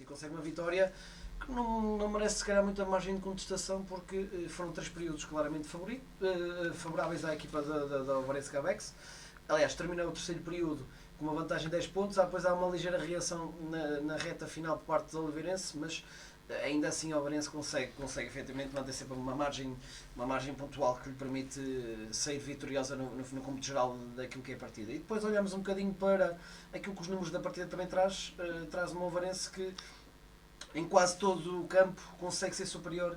E consegue uma vitória que não merece, se calhar, muita margem de contestação, porque foram 3 períodos claramente favoráveis à equipa da Alvarense Cabex. Aliás, terminou o terceiro período com uma vantagem de 10 pontos, depois há uma ligeira reação na reta final por parte do Oliveirense, mas ainda assim o Oliveirense consegue efetivamente manter sempre uma margem pontual que lhe permite sair vitoriosa no cômputo geral daquilo que é a partida. E depois olhamos um bocadinho para aquilo que os números da partida também traz um Oliveirense que em quase todo o campo consegue ser superior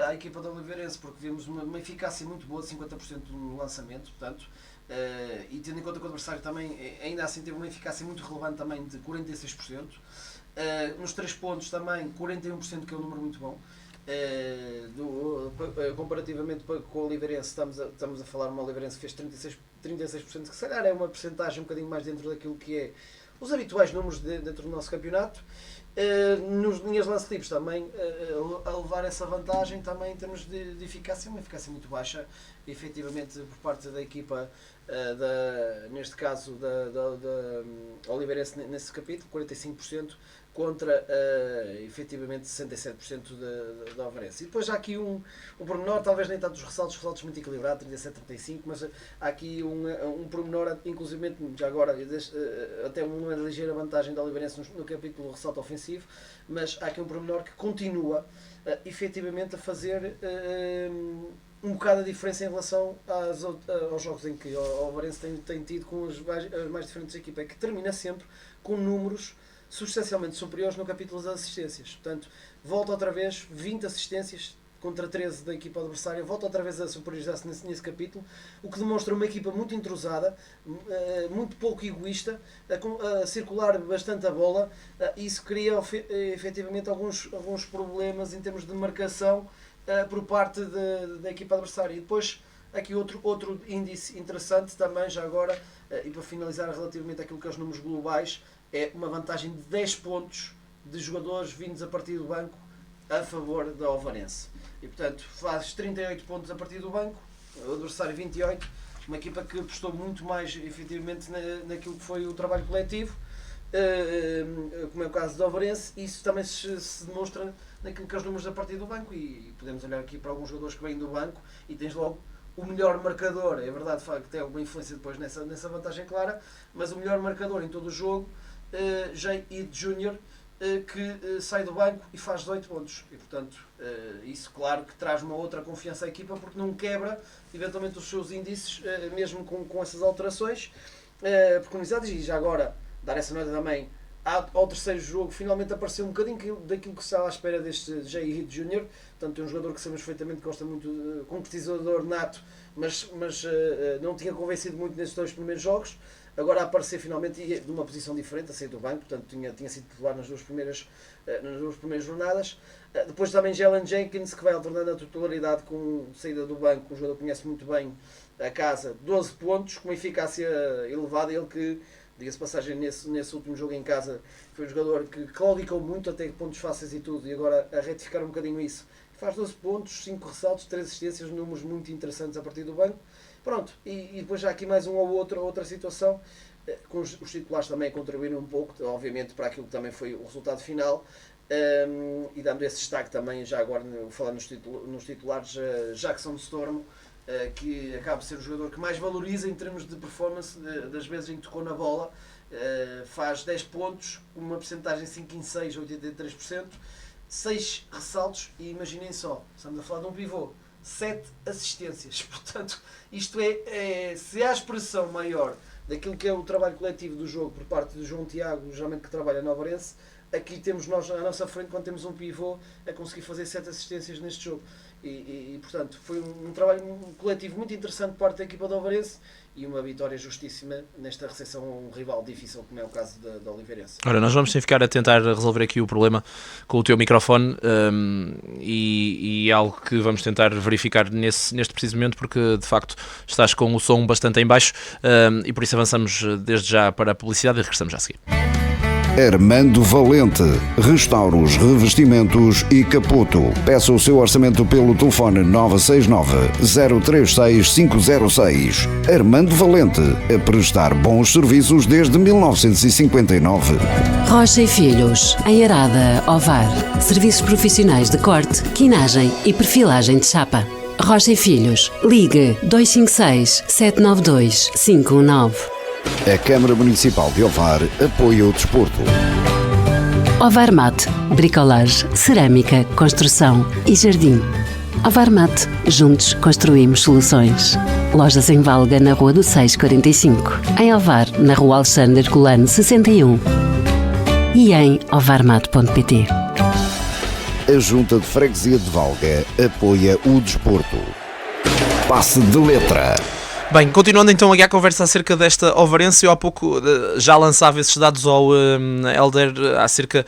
à equipa do Oliveirense, porque vemos uma eficácia muito boa de 50% no lançamento, portanto, e tendo em conta que o adversário também ainda assim teve uma eficácia muito relevante também de 46%. Nos 3 pontos também 41%, que é um número muito bom. Comparativamente com o Oliveirense, estamos a falar de uma Oliveirense que fez 36%, que se calhar é uma percentagem um bocadinho mais dentro daquilo que é os habituais números dentro do nosso campeonato. Nos linhas lance livres também a levar essa vantagem também em termos de eficácia, uma eficácia muito baixa, efetivamente, por parte da equipa, neste caso da Oliveirense nesse capítulo, 45% contra efetivamente 67% da Oliveirense. E depois há aqui um pormenor, talvez nem tanto os ressaltos muito equilibrado, 37-35, mas há aqui um pormenor, inclusive já agora, até uma ligeira vantagem da Oliveirense no capítulo ressalto ofensivo, mas há aqui um pormenor que continua efetivamente a fazer um bocado a diferença em relação aos jogos em que o Oliveirense tem tido com as mais diferentes equipas, é que termina sempre com números substancialmente superiores no capítulo das assistências. Portanto, volta outra vez 20 assistências contra 13 da equipa adversária, volta outra vez a superiorizar-se nesse capítulo, o que demonstra uma equipa muito entrosada, muito pouco egoísta, a circular bastante a bola, e isso cria efetivamente alguns problemas em termos de marcação por parte da equipa adversária. E depois, aqui outro índice interessante também, já agora, e para finalizar relativamente àquilo que é os números globais, é uma vantagem de 10 pontos de jogadores vindos a partir do banco a favor da Oliveirense. E portanto faz 38 pontos a partir do banco, o adversário 28, uma equipa que apostou muito mais efetivamente naquilo que foi o trabalho coletivo, como é o caso da Oliveirense. Isso também se demonstra naquilo que é os números a partir do banco, e podemos olhar aqui para alguns jogadores que vêm do banco e tens logo o melhor marcador. É verdade que tem alguma influência depois nessa vantagem clara, mas o melhor marcador em todo o jogo, J.E. Júnior, que sai do banco e faz 18 pontos. E portanto, isso claro que traz uma outra confiança à equipa, porque não quebra eventualmente os seus índices, mesmo com essas alterações preconizadas. E já agora, dar essa nota também ao terceiro jogo, finalmente apareceu um bocadinho daquilo que se estava à espera deste J.E. Júnior. Portanto, é um jogador que sabemos perfeitamente que gosta muito, concretizador nato, mas não tinha convencido muito nestes 2 primeiros jogos. Agora a aparecer finalmente de uma posição diferente, a sair do banco, portanto tinha sido titular nas duas primeiras jornadas. Depois também Jalen Jenkins, que vai alternando a titularidade com saída do banco, um jogador que conhece muito bem a casa, 12 pontos, com uma eficácia elevada. Ele que, diga-se passagem, nesse último jogo em casa, foi um jogador que claudicou muito, até pontos fáceis e tudo, e agora a retificar um bocadinho isso, faz 12 pontos, 5 ressaltos, 3 assistências, números muito interessantes a partir do banco. Pronto, e depois já aqui mais outra situação, com os titulares também contribuíram um pouco, obviamente, para aquilo que também foi o resultado final, e dando esse destaque também, já agora falando nos titulares, Jackson Storm, que acaba por ser o jogador que mais valoriza em termos de performance, das vezes em que tocou na bola, faz 10 pontos, uma percentagem 5 em 6, 83%, 6 ressaltos, e imaginem só, estamos a falar de um pivô, 7 assistências. Portanto, isto se há expressão maior daquilo que é o trabalho coletivo do jogo por parte do João Tiago, geralmente que trabalha no Oliveirense, aqui temos nós à nossa frente, quando temos um pivô, a conseguir fazer 7 assistências neste jogo. E portanto, foi um trabalho coletivo muito interessante por parte da equipa do Oliveirense, e uma vitória justíssima nesta recepção a um rival difícil, como é o caso da Oliveirense. Ora, nós vamos ficar a tentar resolver aqui o problema com o teu microfone, e algo que vamos tentar verificar neste preciso momento, porque de facto estás com o som bastante em baixo, e por isso avançamos desde já para a publicidade e regressamos já a seguir. Armando Valente, restauros, revestimentos e capoto. Peça o seu orçamento pelo telefone 969-036-506. Armando Valente, a prestar bons serviços desde 1959. Rocha e Filhos, em Arada, Ovar. Serviços profissionais de corte, quinagem e perfilagem de chapa. Rocha e Filhos, ligue 256 792 519. A Câmara Municipal de Ovar apoia o desporto. Ovar Mate, bricolage, cerâmica, construção e jardim. Ovar Mate, juntos construímos soluções. Lojas em Valga, na Rua do 645. Em Ovar, na Rua Alexandre Colano 61. E em ovarmate.pt. A Junta de Freguesia de Valga apoia o desporto. Passe de letra. Bem, continuando então aqui a conversa acerca desta Ovarense, eu há pouco já lançava esses dados ao Helder acerca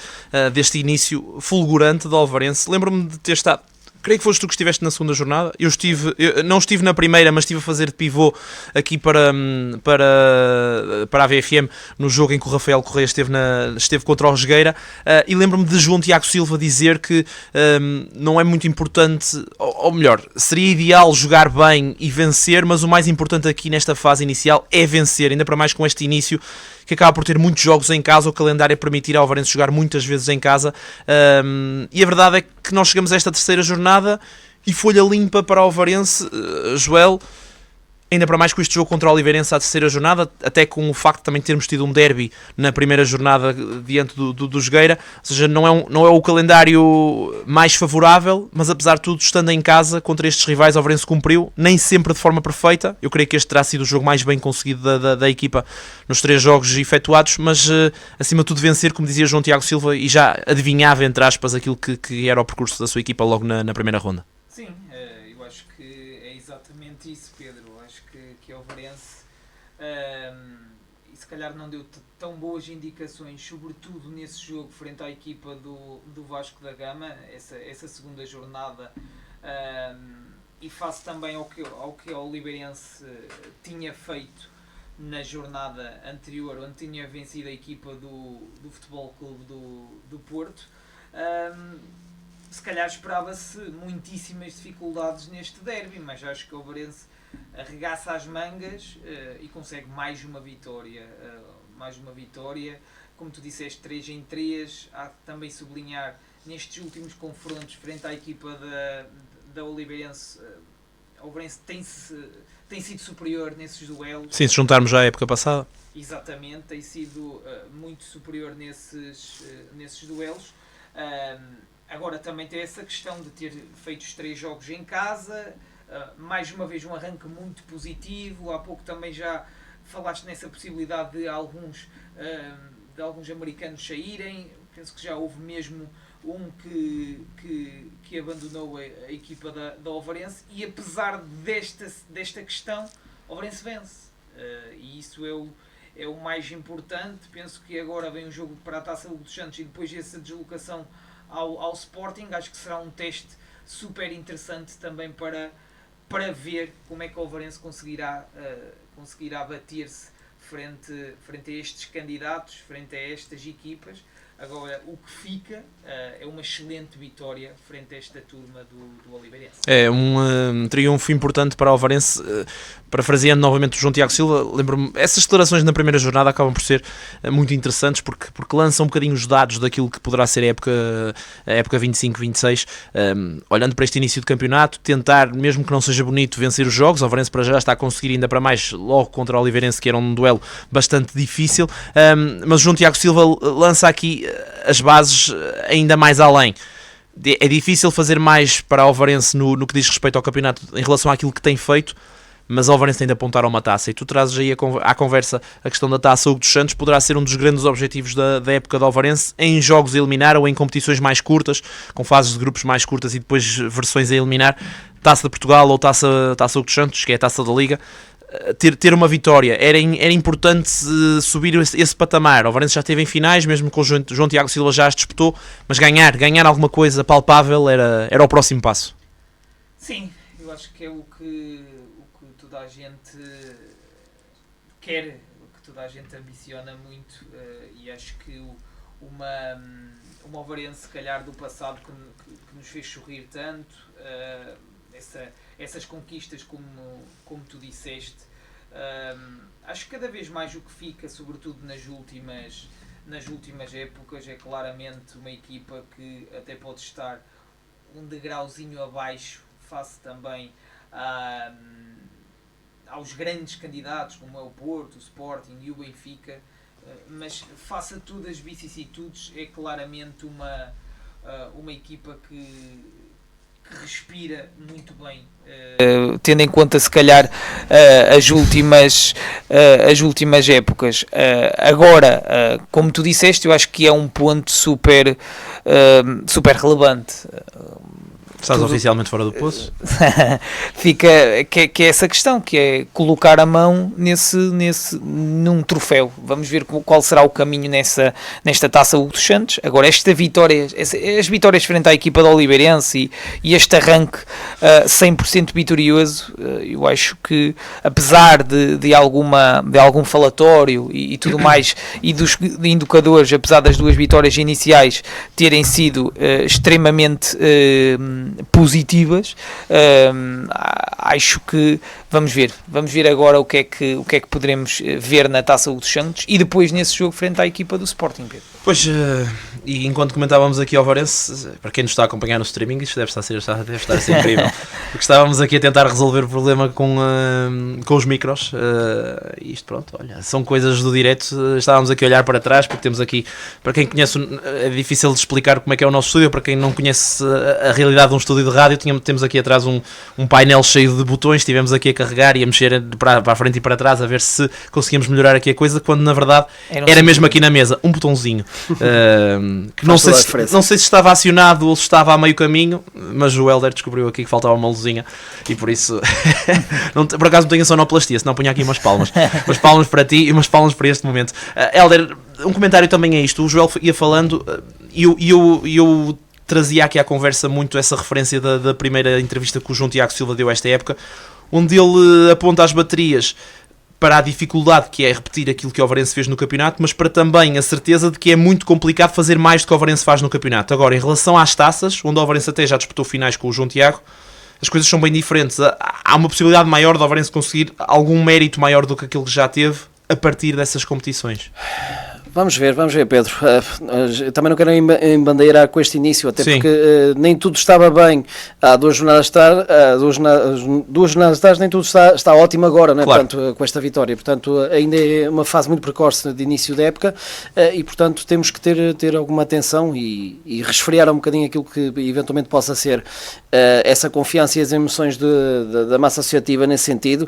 deste início fulgurante da Ovarense. Lembro-me de ter estado, creio que foste tu que estiveste na segunda jornada. Eu não estive na primeira, mas estive a fazer de pivô aqui para a VFM no jogo em que o Rafael Correia esteve contra o Jogueira, e lembro-me de João Tiago Silva dizer que não é muito importante, ou melhor, seria ideal jogar bem e vencer, mas o mais importante aqui nesta fase inicial é vencer, ainda para mais com este início que acaba por ter muitos jogos em casa, o calendário é permitir ao Ovarense jogar muitas vezes em casa, e a verdade é que nós chegamos a esta terceira jornada e folha limpa para o Ovarense, Joel, ainda para mais com este jogo contra o Oliveirense à terceira jornada, até com o facto de também termos tido um derby na primeira jornada diante do Jogueira, ou seja, não é o calendário mais favorável, mas apesar de tudo, estando em casa contra estes rivais, o Ovarense cumpriu, nem sempre de forma perfeita. Eu creio que este terá sido o jogo mais bem conseguido da equipa nos 3 jogos efetuados, mas acima de tudo vencer, como dizia João Tiago Silva, e já adivinhava, entre aspas, aquilo que era o percurso da sua equipa logo na primeira ronda. Sim, eu acho que é exatamente isso, Pedro. Acho que a Ovarense e se calhar não deu tão boas indicações, sobretudo nesse jogo frente à equipa do Vasco da Gama, essa segunda jornada, e face também ao que a Oliveirense tinha feito na jornada anterior, onde tinha vencido a equipa do Futebol Clube do Porto. Se calhar esperava-se muitíssimas dificuldades neste derby, mas acho que o Ovarense arregaça as mangas e consegue mais uma vitória. Como tu disseste, 3-3. Há que também sublinhar nestes últimos confrontos frente à equipa da Oliveirense, o Ovarense tem sido superior nesses duelos. Sim, se juntarmos já à época passada. Exatamente, tem sido muito superior nesses duelos. Agora também tem essa questão de ter feito os 3 jogos em casa, mais uma vez um arranque muito positivo. Há pouco também já falaste nessa possibilidade de alguns americanos saírem. Penso que já houve mesmo um que abandonou a equipa da Ovarense, e apesar desta questão, o Ovarense vence, e isso é o mais importante. Penso que agora vem um jogo para a Taça Hugo dos Santos e depois essa deslocação ao Sporting. Acho que será um teste super interessante também para ver como é que o Ovarense conseguirá bater-se frente a estes candidatos, frente a estas equipas. Agora, o que fica é uma excelente vitória frente a esta turma do Oliveirense. É um triunfo importante para o Ovarense. Parafraseando novamente o João Tiago Silva, lembro-me, essas declarações na primeira jornada acabam por ser muito interessantes porque lançam um bocadinho os dados daquilo que poderá ser a época 25-26. Olhando para este início de campeonato, tentar, mesmo que não seja bonito, vencer os jogos. O Ovarense para já está a conseguir, ainda para mais logo contra o Oliveirense, que era um duelo bastante difícil. Mas o João Tiago Silva lança aqui as bases ainda mais além. É difícil fazer mais para o Ovarense no que diz respeito ao campeonato em relação àquilo que tem feito, mas o Ovarense tem de apontar a uma taça, e tu trazes aí à conversa a questão da taça Hugo dos Santos. Poderá ser um dos grandes objetivos da época do Ovarense, em jogos a eliminar ou em competições mais curtas, com fases de grupos mais curtas e depois versões a eliminar. Taça de Portugal ou taça Hugo dos Santos, que é a taça da Liga. Ter uma vitória era importante, subir esse patamar. O Ovarense já esteve em finais, mesmo com o João Tiago Silva já as disputou, mas ganhar alguma coisa palpável era o próximo passo. Sim, eu acho que é o que toda a gente quer, o que toda a gente ambiciona muito, e acho que uma Ovarense, se calhar, do passado que nos fez sorrir tanto. Essas conquistas, como tu disseste, acho que cada vez mais o que fica, sobretudo nas últimas épocas, é claramente uma equipa que até pode estar um degrauzinho abaixo face também aos grandes candidatos como é o Porto, o Sporting e o Benfica, mas face a todas as vicissitudes é claramente uma equipa que respira muito bem, tendo em conta se calhar as últimas épocas. Agora, como tu disseste, eu acho que é um ponto super relevante. Estás oficialmente fora do poço? Fica que é essa questão, que é colocar a mão num troféu. Vamos ver qual será o caminho nesta Taça Hugo dos Santos. Agora, as vitórias frente à equipa do Oliveirense e este arranque 100% vitorioso, eu acho que, apesar de algum falatório e tudo mais, e dos indicadores, apesar das duas vitórias iniciais terem sido extremamente positivas, acho que vamos ver agora o que é que poderemos ver na Taça dos Santos e depois nesse jogo frente à equipa do Sporting, Pedro. Pois, e enquanto comentávamos aqui ao Ovarense, para quem nos está a acompanhar no streaming, isto deve estar a ser incrível, porque estávamos aqui a tentar resolver o problema com os micros, e isto, pronto, olha, são coisas do direto. Estávamos aqui a olhar para trás, porque temos aqui, para quem conhece, é difícil de explicar como é que é o nosso estúdio, para quem não conhece a realidade de um estúdio de rádio, temos aqui atrás um painel cheio de botões, estivemos aqui a carregar e a mexer para a frente e para trás, a ver se conseguíamos melhorar aqui a coisa, quando na verdade era mesmo aqui na mesa, um botãozinho. Que não sei se estava acionado ou se estava a meio caminho, mas o Helder descobriu aqui que faltava uma luzinha e por isso por acaso não tenho a sonoplastia, senão punha aqui umas palmas para ti e umas palmas para este momento. Helder, um comentário também é isto. O Joel ia falando e eu trazia aqui à conversa muito essa referência da primeira entrevista que o João Tiago Silva deu esta época, onde ele aponta as baterias para a dificuldade que é repetir aquilo que o Ovarense fez no campeonato, mas para também a certeza de que é muito complicado fazer mais do que o Ovarense faz no campeonato. Agora, em relação às taças, onde o Ovarense até já disputou finais com o João Tiago, as coisas são bem diferentes. Há uma possibilidade maior de o Ovarense conseguir algum mérito maior do que aquilo que já teve a partir dessas competições. Vamos ver, Pedro. Também não quero embandeirar com este início, até porque nem tudo estava bem há duas jornadas atrás, nem tudo está ótimo agora, né? Claro. Portanto, com esta vitória. Portanto, ainda é uma fase muito precoce de início da época e, portanto, temos que ter alguma atenção e resfriar um bocadinho aquilo que eventualmente possa ser essa confiança e as emoções da massa associativa nesse sentido.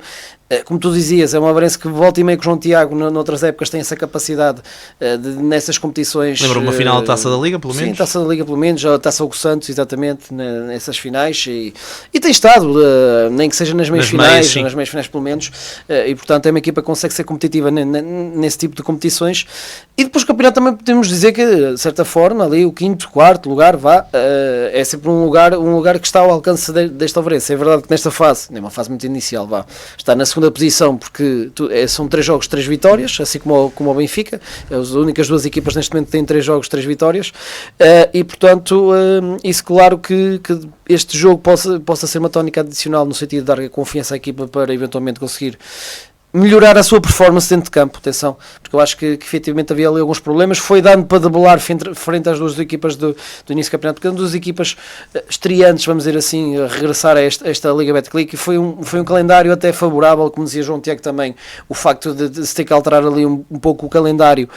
Como tu dizias, é uma Ovarense que volta e meio com o João Tiago noutras épocas tem essa capacidade nessas competições. Lembro uma final da Taça da Liga, pelo menos? Sim, Taça da Liga, pelo menos, a Taça Hugo Santos, exatamente, nessas finais, e tem estado, nem que seja nas meias finais, nas meias finais pelo menos, e portanto é uma equipa que consegue ser competitiva nesse tipo de competições. E depois o campeonato também podemos dizer que, de certa forma, ali o quinto, quarto lugar, é sempre um lugar que está ao alcance desta Ovarense. É verdade que nesta fase, nem uma fase muito inicial, está na segunda posição, porque são 3 jogos, 3 vitórias, assim como o Benfica. As únicas duas equipas neste momento têm 3 jogos, 3 vitórias, e portanto isso, claro que este jogo possa ser uma tónica adicional no sentido de dar confiança à equipa para eventualmente conseguir melhorar a sua performance dentro de campo, atenção, porque eu acho que efetivamente havia ali alguns problemas, foi dando para debelar frente às duas equipas do início do campeonato, porque duas equipas estreantes, vamos dizer assim, a regressar a esta Liga Betclic, e foi um calendário até favorável, como dizia João Tiago também, o facto de se ter que alterar ali um pouco o calendário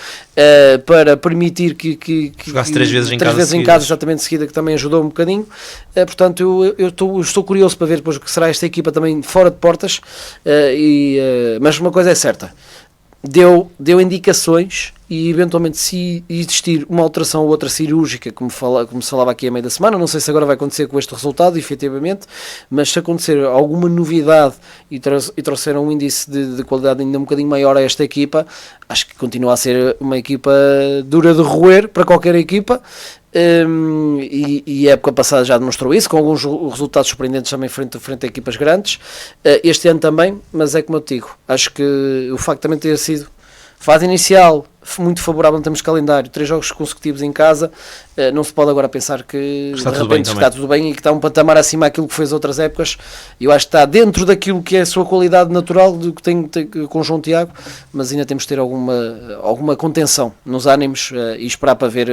para permitir que jogasse 3 vezes em casa, exatamente seguida, que também ajudou um bocadinho. Portanto, eu estou curioso para ver depois o que será esta equipa também fora de portas, mas uma coisa é certa, deu indicações, e eventualmente se existir uma alteração ou outra cirúrgica, como se falava aqui a meio da semana, não sei se agora vai acontecer com este resultado, efetivamente, mas se acontecer alguma novidade e trouxer um índice de qualidade ainda um bocadinho maior a esta equipa, acho que continua a ser uma equipa dura de roer para qualquer equipa. E a época passada já demonstrou isso, com alguns resultados surpreendentes também frente a equipas grandes, este ano também, mas é como eu te digo, acho que o facto de também ter sido fase inicial muito favorável em termos de calendário, 3 jogos consecutivos em casa, não se pode agora pensar que está de tudo repente bem está tudo bem e que está um patamar acima daquilo que foi as outras épocas. Eu acho que está dentro daquilo que é a sua qualidade natural, do que tem com João Tiago, mas ainda temos de ter alguma contenção nos ânimos e esperar para ver,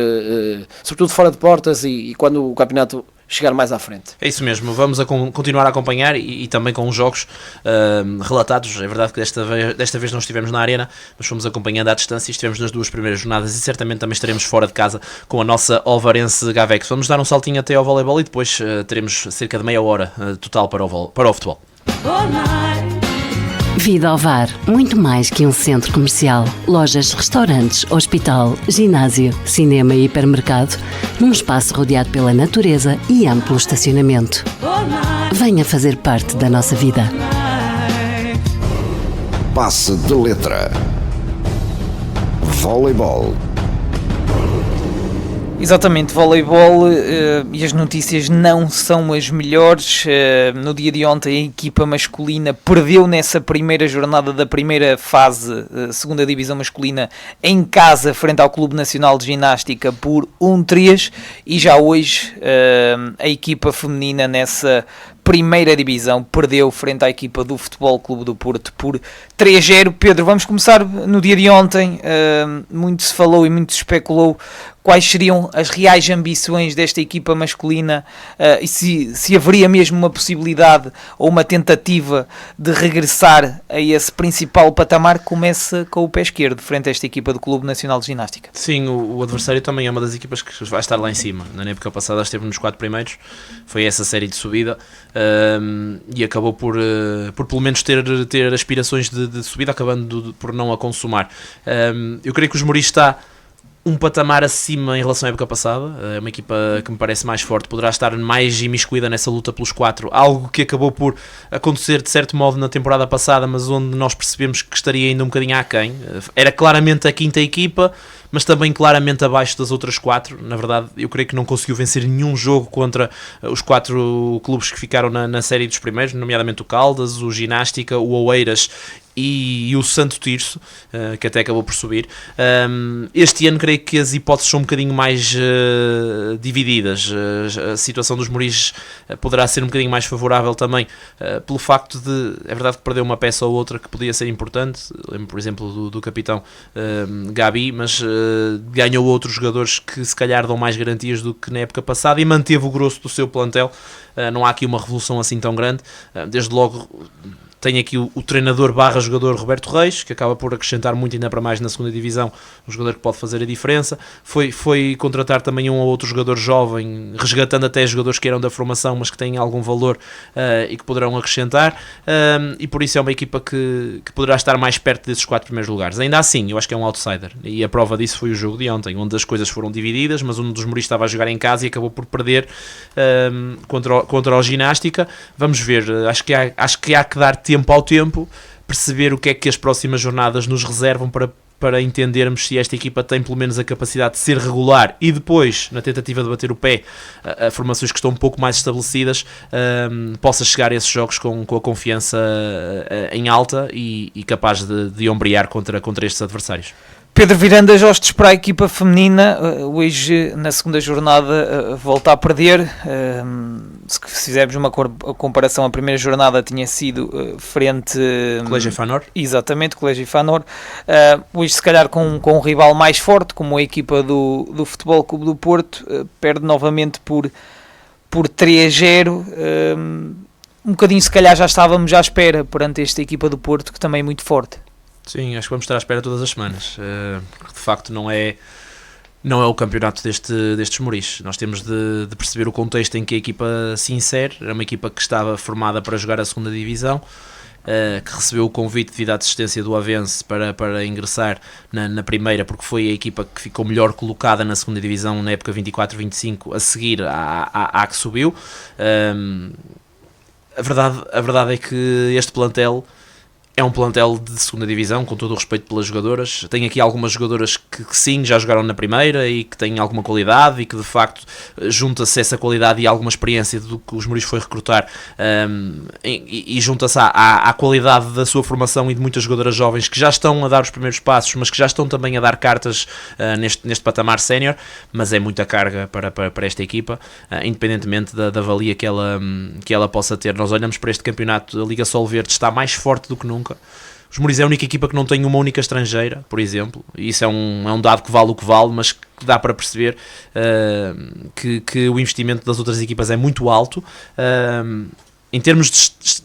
sobretudo fora de portas e quando o campeonato chegar mais à frente. É isso mesmo, vamos continuar a acompanhar e também com os jogos relatados. É verdade que desta vez não estivemos na arena, mas fomos acompanhando à distância e estivemos nas 2 primeiras jornadas e certamente também estaremos fora de casa com a nossa Ovarense Gavex. Vamos dar um saltinho até ao voleibol e depois teremos cerca de meia hora total para o futebol. Vida Ovar, muito mais que um centro comercial. Lojas, restaurantes, hospital, ginásio, cinema e hipermercado, num espaço rodeado pela natureza e amplo estacionamento. Venha fazer parte da nossa vida. Passe de letra. Voleibol. Exatamente, voleibol, e as notícias não são as melhores. No dia de ontem a equipa masculina perdeu nessa primeira jornada da primeira fase, segunda divisão masculina, em casa frente ao Clube Nacional de Ginástica por 1-3, e já hoje a equipa feminina nessa primeira divisão perdeu frente à equipa do Futebol Clube do Porto por 3-0. Pedro, vamos começar no dia de ontem. Muito se falou e muito se especulou quais seriam as reais ambições desta equipa masculina e se haveria mesmo uma possibilidade ou uma tentativa de regressar a esse principal patamar que começa com o pé esquerdo frente a esta equipa do Clube Nacional de Ginástica. Sim, o adversário também é uma das equipas que vai estar lá em cima. Na época passada esteve nos 4 primeiros, foi essa série de subida e acabou por pelo menos ter aspirações de subida, acabando por não a consumar. Eu creio que o Esmoriz está um patamar acima em relação à época passada. É uma equipa que me parece mais forte, poderá estar mais imiscuída nessa luta pelos 4, algo que acabou por acontecer de certo modo na temporada passada, mas onde nós percebemos que estaria ainda um bocadinho aquém. Era claramente a quinta equipa, mas também claramente abaixo das outras 4. Na verdade, eu creio que não conseguiu vencer nenhum jogo contra os 4 clubes que ficaram na série dos primeiros, nomeadamente o Caldas, o Ginástica, o Oeiras e o Santo Tirso, que até acabou por subir. Este ano creio que as hipóteses são um bocadinho mais divididas. A situação dos Moris poderá ser um bocadinho mais favorável também, pelo facto de, é verdade que perdeu uma peça ou outra que podia ser importante. Lembro, por exemplo, do capitão Gabi, mas ganhou outros jogadores que se calhar dão mais garantias do que na época passada e manteve o grosso do seu plantel. Não há aqui uma revolução assim tão grande. Desde logo tem aqui o treinador / jogador Roberto Reis, que acaba por acrescentar muito, ainda para mais na segunda divisão, um jogador que pode fazer a diferença. Foi contratar também um ou outro jogador jovem, resgatando até jogadores que eram da formação, mas que têm algum valor e que poderão acrescentar, e por isso é uma equipa que poderá estar mais perto desses 4 primeiros lugares. Ainda assim, eu acho que é um outsider, e a prova disso foi o jogo de ontem, onde as coisas foram divididas, mas um dos Moris estava a jogar em casa e acabou por perder contra o Ginástica. Vamos ver, acho que há que dar tempo ao tempo, perceber o que é que as próximas jornadas nos reservam para entendermos se esta equipa tem pelo menos a capacidade de ser regular e depois, na tentativa de bater o pé a formações que estão um pouco mais estabelecidas, possa chegar a esses jogos com a confiança em alta e capaz de ombrear contra estes adversários. Pedro, virando as hostes para a equipa feminina, hoje na segunda jornada volta a perder. Se fizermos uma comparação, a primeira jornada tinha sido frente... Colégio Fanor? Exatamente, Colégio Fanor. Hoje se calhar com um rival mais forte, como a equipa do Futebol Clube do Porto, perde novamente por 3-0. Um bocadinho se calhar já estávamos à espera perante esta equipa do Porto, que também é muito forte. Sim, acho que vamos estar à espera todas as semanas, porque de facto não é o campeonato destes Moris. Nós temos de perceber o contexto em que a equipa se insere. Era uma equipa que estava formada para jogar a segunda divisão, que recebeu o convite devido à desistência do Avense para ingressar na primeira, porque foi a equipa que ficou melhor colocada na segunda divisão na época 24-25, a seguir à que subiu. A verdade é que este plantel é um plantel de segunda divisão, com todo o respeito pelas jogadoras. Tem aqui algumas jogadoras que sim, já jogaram na primeira e que têm alguma qualidade e que de facto junta-se essa qualidade e alguma experiência do que os Mouris foi recrutar, e junta-se à qualidade da sua formação e de muitas jogadoras jovens que já estão a dar os primeiros passos, mas que já estão também a dar cartas neste patamar sénior. Mas é muita carga para esta equipa, independentemente da valia que ela possa ter. Nós olhamos para este campeonato, a Liga Sol Verde está mais forte do que nunca. Os Mouris é a única equipa que não tem uma única estrangeira, por exemplo, e isso é um dado que vale o que vale, mas que dá para perceber que o investimento das outras equipas é muito alto. Em termos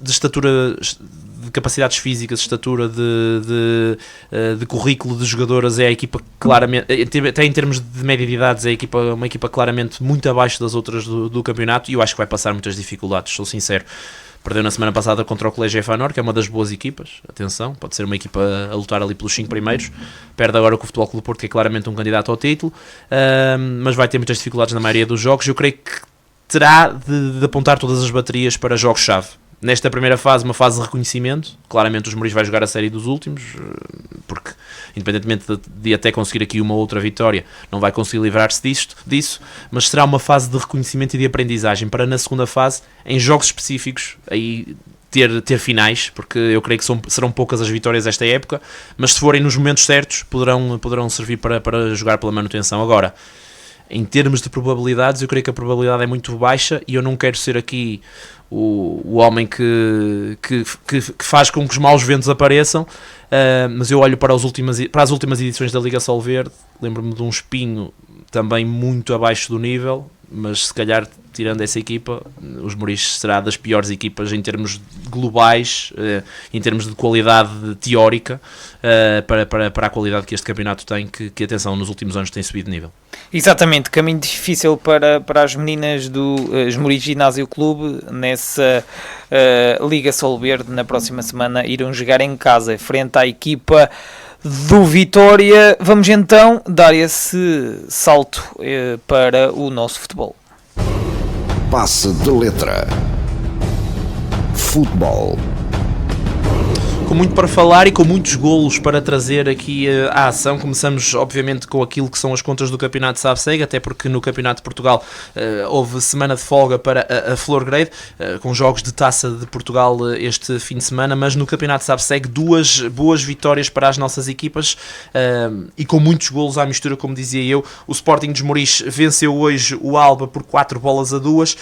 de estatura, de capacidades físicas, estatura, de currículo de jogadoras, é a equipa claramente, até em termos de média de idades, é uma equipa claramente muito abaixo das outras do campeonato, e eu acho que vai passar muitas dificuldades, sou sincero. Perdeu na semana passada contra o Colégio Efanor, que é uma das boas equipas, atenção, pode ser uma equipa a lutar ali pelos 5 primeiros. Perde agora com o Futebol Clube do Porto, que é claramente um candidato ao título, mas vai ter muitas dificuldades na maioria dos jogos. Eu creio que terá de apontar todas as baterias para jogos-chave. Nesta primeira fase, uma fase de reconhecimento. Claramente os Mouris vai jogar a série dos últimos, porque independentemente de até conseguir aqui uma outra vitória, não vai conseguir livrar-se disso, mas será uma fase de reconhecimento e de aprendizagem para na segunda fase, em jogos específicos, aí ter finais, porque eu creio que serão poucas as vitórias esta época, mas se forem nos momentos certos, poderão servir para jogar pela manutenção. Agora, em termos de probabilidades, eu creio que a probabilidade é muito baixa, e eu não quero ser aqui o homem que faz com que os maus ventos apareçam, mas eu olho para as últimas edições da Liga Sol Verde, lembro-me de um Espinho também muito abaixo do nível, mas se calhar, tirando essa equipa, os Mouris será das piores equipas em termos globais, em termos de qualidade teórica, para a qualidade que este campeonato tem, que atenção, nos últimos anos tem subido de nível. Exatamente, caminho difícil para as meninas do Mouris Ginásio Clube nessa Liga Sol Verde. Na próxima semana irão jogar em casa frente à equipa do Vitória. Vamos então dar esse salto para o nosso futebol. Passe de letra. Futebol. Com muito para falar e com muitos golos para trazer aqui à ação. Começamos obviamente com aquilo que são as contas do Campeonato de Savseg, até porque no Campeonato de Portugal houve semana de folga para a Flor Grade, com jogos de Taça de Portugal este fim de semana, mas no Campeonato de Savseg 2 boas vitórias para as nossas equipas, e com muitos golos à mistura, como dizia eu. O Sporting dos Mouris venceu hoje o Alba por 4-2.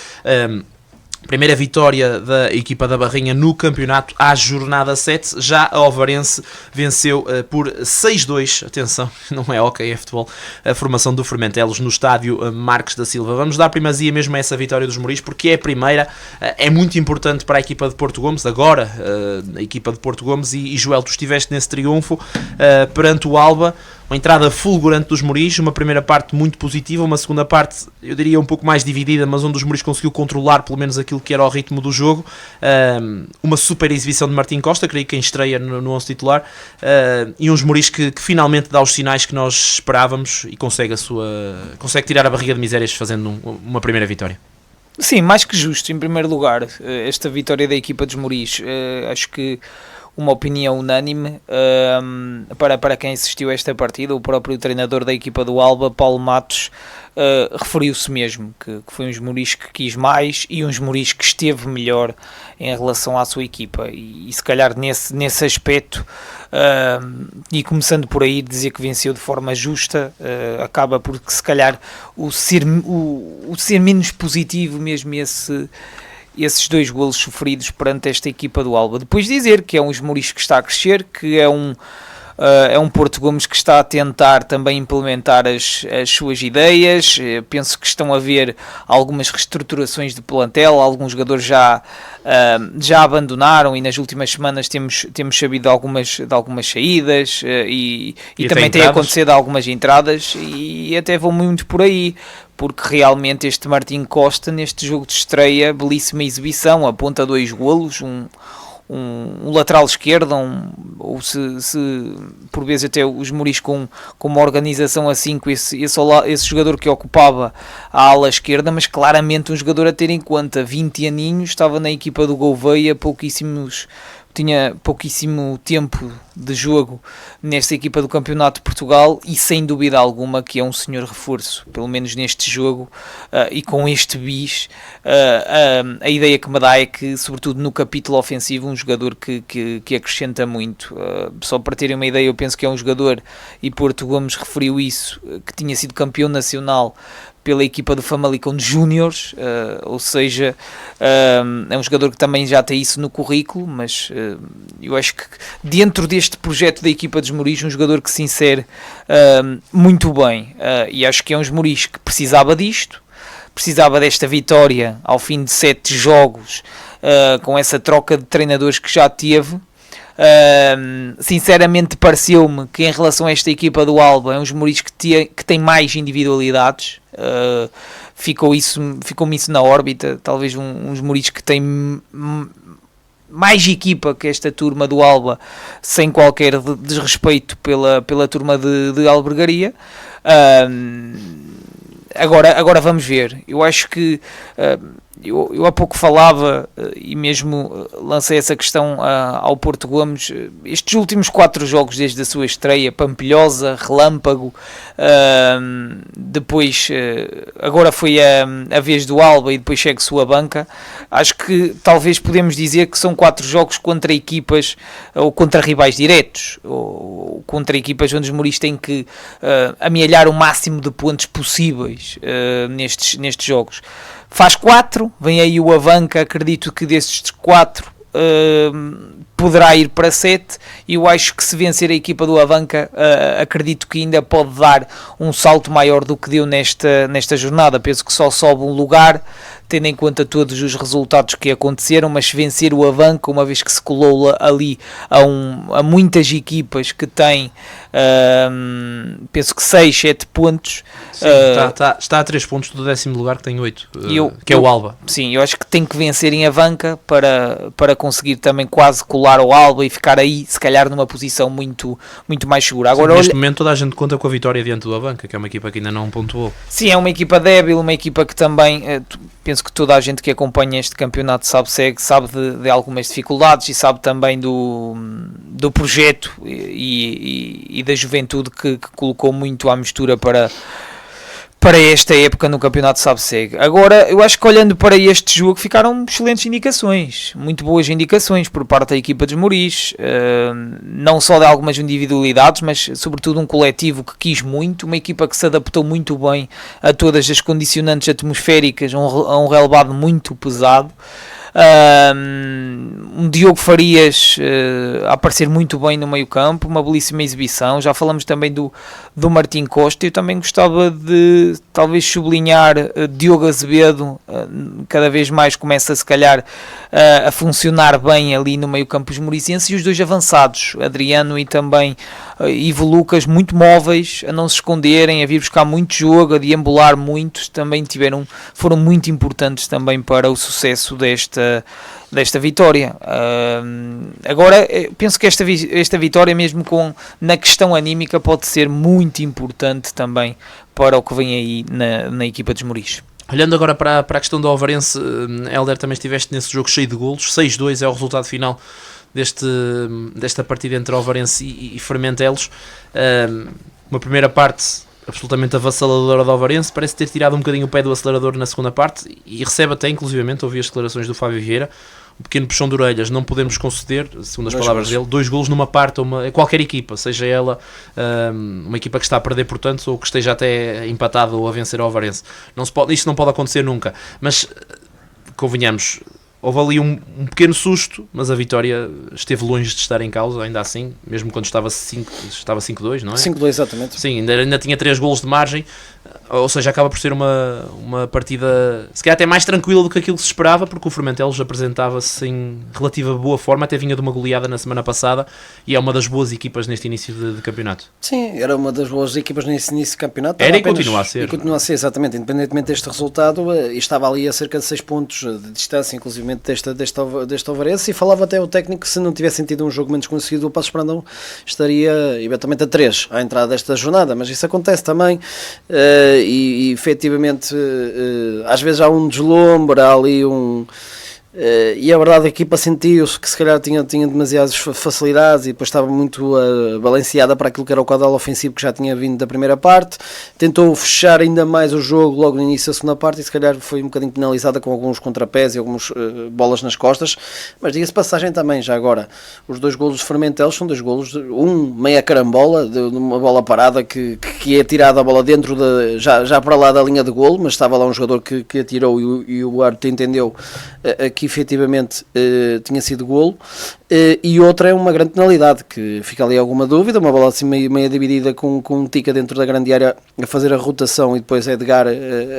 Primeira vitória da equipa da Barrinha no campeonato à jornada 7. Já a Ovarense venceu por 6-2, atenção, não é hockey, é futebol, a formação do Fermentelos no estádio Marques da Silva. Vamos dar primazia mesmo a essa vitória dos Mouris, porque é a primeira, é muito importante para a equipa de Porto Gomes. Agora a equipa de Porto Gomes, e Joel, tu estiveste nesse triunfo perante o Alba. Uma entrada fulgurante dos Mouris, uma primeira parte muito positiva, uma segunda parte, eu diria, um pouco mais dividida, mas onde os Mouris conseguiu controlar pelo menos aquilo que era o ritmo do jogo. Uma super exibição de Martim Costa, creio que em estreia no 11 titular, e uns Mouris que finalmente dá os sinais que nós esperávamos e consegue tirar a barriga de misérias fazendo uma primeira vitória. Sim, mais que justo, em primeiro lugar, esta vitória da equipa dos Mouris. Acho que uma opinião unânime para quem assistiu a esta partida. O próprio treinador da equipa do Alba, Paulo Matos, referiu-se mesmo que foi uns Mouris que quis mais e uns Mouris que esteve melhor em relação à sua equipa, e se calhar nesse aspecto, e começando por aí, dizer que venceu de forma justa, acaba por que se calhar o ser menos positivo mesmo esses 2 golos sofridos perante esta equipa do Alba. Depois dizer que é um Mouris que está a crescer, que é um Porto Gomes que está a tentar também implementar as suas ideias. Penso que estão a haver algumas reestruturações de plantel, alguns jogadores já abandonaram, e nas últimas semanas temos sabido de algumas saídas, e também tem acontecido algumas entradas, e até vou muito por aí, porque realmente este Martim Costa, neste jogo de estreia, belíssima exibição, aponta 2 golos, um lateral esquerdo, ou se por vezes até os Mouris com uma organização assim, com esse jogador que ocupava a ala esquerda, mas claramente um jogador a ter em conta, 20 aninhos, estava na equipa do Gouveia pouquíssimos tinha pouquíssimo tempo de jogo nesta equipa do Campeonato de Portugal e sem dúvida alguma que é um senhor reforço, pelo menos neste jogo, e com este bis, a ideia que me dá é que, sobretudo no capítulo ofensivo, um jogador que acrescenta muito. Só para terem uma ideia, eu penso que é um jogador, e Porto Gomes referiu isso, que tinha sido campeão nacional pela equipa do Famalicão de Júniores, ou seja, é um jogador que também já tem isso no currículo, mas eu acho que dentro deste projeto da equipa dos Esmoriz, um jogador que se insere muito bem, e acho que é um Esmoriz que precisava disto, precisava desta vitória ao fim de 7 jogos, com essa troca de treinadores que já teve. Sinceramente pareceu-me que em relação a esta equipa do Alba é um Esmoriz que tem mais individualidades, ficou-me isso na órbita, talvez um Esmoriz que tem mais equipa que esta turma do Alba, sem qualquer desrespeito pela turma de Albergaria. Agora vamos ver, eu acho que eu há pouco falava e mesmo lancei essa questão ao Porto Gomes, estes últimos 4 jogos desde a sua estreia, Pampilhosa, Relâmpago, depois agora foi a vez do Alba e depois chega sua banca, acho que talvez podemos dizer que são 4 jogos contra equipas ou contra rivais diretos, ou contra equipas onde os Esmoriz têm que amealhar o máximo de pontos possíveis nestes jogos. Faz 4, vem aí o Avanca, acredito que desses 4 poderá ir para 7, e eu acho que se vencer a equipa do Avanca, acredito que ainda pode dar um salto maior do que deu nesta jornada. Penso que só sobe um lugar, tendo em conta todos os resultados que aconteceram, mas se vencer o Avanca, uma vez que se colou ali a muitas equipas que têm, penso que 6, 7 pontos. Sim, está a 3 pontos do 10º lugar, que tem 8, que é o Alba. Sim, eu acho que tem que vencer em Avanca para conseguir também quase colar ao Alba e ficar aí, se calhar, numa posição muito, muito mais segura. Agora, neste momento toda a gente conta com a vitória diante do Avanca, que é uma equipa que ainda não pontuou. Sim, é uma equipa débil, uma equipa que também, penso que toda a gente que acompanha este campeonato sabe de algumas dificuldades e sabe também do projeto e da juventude que colocou muito à mistura para esta época no campeonato SABSEG. Agora, eu acho que olhando para este jogo ficaram excelentes indicações, muito boas indicações por parte da equipa dos Esmoriz, não só de algumas individualidades, mas sobretudo um coletivo que quis muito, uma equipa que se adaptou muito bem a todas as condicionantes atmosféricas, a um relevado muito pesado. Um Diogo Farias a aparecer muito bem no meio campo, uma belíssima exibição. Já falamos também do Martim Costa. Eu também gostava de talvez sublinhar Diogo Azevedo, cada vez mais começa se calhar a funcionar bem ali no meio campo esmorizense, e os dois avançados, Adriano e também Ivo Lucas, muito móveis, a não se esconderem, a vir buscar muito jogo, a deambular muito, também foram muito importantes também para o sucesso desta vitória. Agora, penso que esta vitória, mesmo na questão anímica, pode ser muito importante também para o que vem aí na equipa dos Esmoriz. Olhando agora para a questão do Alvarense, Hélder, também estiveste nesse jogo cheio de golos, 6-2 é o resultado final desta partida entre Alvarense e Fermentelos. Uma primeira parte absolutamente avassaladora do Alvarense, parece ter tirado um bocadinho o pé do acelerador na segunda parte, e recebe até, inclusivamente, ouvi as declarações do Fábio Vieira, um pequeno puxão de orelhas. Não podemos conceder, segundo as palavras dele, 2 golos numa parte a qualquer equipa, seja ela uma equipa que está a perder, portanto, ou que esteja até empatada ou a vencer ao Alvarense. Isto não pode acontecer nunca, mas convenhamos, houve ali um pequeno susto, mas a vitória esteve longe de estar em causa, ainda assim, mesmo quando estava 5-2, não é? 5-2, exatamente. Sim, ainda tinha 3 golos de margem, ou seja, acaba por ser uma partida, se calhar até mais tranquila do que aquilo que se esperava, porque o Fermentelos apresentava-se em relativa boa forma, até vinha de uma goleada na semana passada, e é uma das boas equipas neste início de campeonato. Sim, era uma das boas equipas nesse início de campeonato. Era e continua a ser. E continua a ser, exatamente, independentemente deste resultado, estava ali a cerca de 6 pontos de distância, inclusive deste Alvarense, e falava até o técnico que se não tivesse tido um jogo menos conseguido, o Passos Brandão estaria eventualmente a 3 à entrada desta jornada, mas isso acontece também, e efetivamente às vezes há um deslumbre, há ali E a verdade, a equipa sentiu-se que se calhar tinha demasiadas facilidades e depois estava muito balanceada para aquilo que era o caudal ofensivo que já tinha vindo da primeira parte. Tentou fechar ainda mais o jogo logo no início da segunda parte e se calhar foi um bocadinho penalizada com alguns contrapés e algumas bolas nas costas. Mas diga-se passagem também, já agora, os 2 golos de Formentelos são 2 golos, meia carambola, de uma bola parada que é tirada a bola dentro, já para lá da linha de golo, mas estava lá um jogador que atirou e o árbitro entendeu que efetivamente tinha sido golo, e outra é uma grande penalidade, que fica ali alguma dúvida, uma bola assim meio dividida com um Tica dentro da grande área a fazer a rotação e depois Edgar